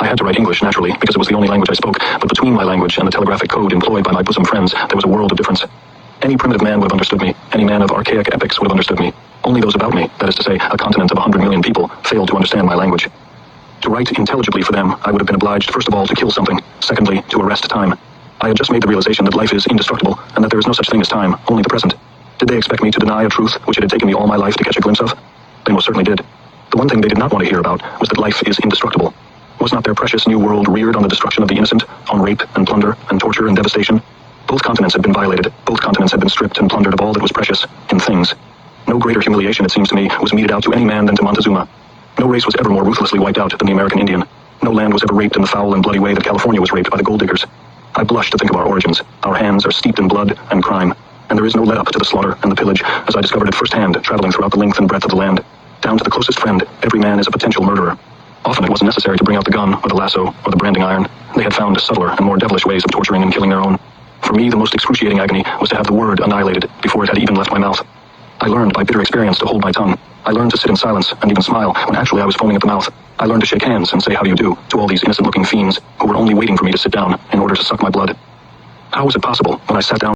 I had to write English, naturally, because it was the only language I spoke, but between my language and the telegraphic code employed by my bosom friends, there was a world of difference. Any primitive man would have understood me. Any man of archaic epics would have understood me. Only those about me, that is to say, a continent of 100 million people, failed to understand my language. To write intelligibly for them, I would have been obliged, first of all, to kill something, secondly, to arrest time. I had just made the realization that life is indestructible, and that there is no such thing as time, only the present. Did they expect me to deny a truth which it had taken me all my life to catch a glimpse of? They most certainly did. The one thing they did not want to hear about was that life is indestructible. Was not their precious new world reared on the destruction of the innocent, on rape and plunder and torture and devastation? Both continents had been violated. Both continents had been stripped and plundered of all that was precious, in things. No greater humiliation, it seems to me, was meted out to any man than to Montezuma. No race was ever more ruthlessly wiped out than the American Indian. No land was ever raped in the foul and bloody way that California was raped by the gold diggers. I blush to think of our origins. Our hands are steeped in blood and crime, and there is no let-up to the slaughter and the pillage, as I discovered it firsthand, traveling throughout the length and breadth of the land. Down to the closest friend, every man is a potential murderer. Often it wasn't necessary to bring out the gun, or the lasso, or the branding iron. They had found subtler and more devilish ways of torturing and killing their own. For me, the most excruciating agony was to have the word annihilated before it had even left my mouth. I learned by bitter experience to hold my tongue. I learned to sit in silence and even smile when actually I was foaming at the mouth. I learned to shake hands and say how do you do to all these innocent-looking fiends who were only waiting for me to sit down in order to suck my blood. How was it possible, when I sat down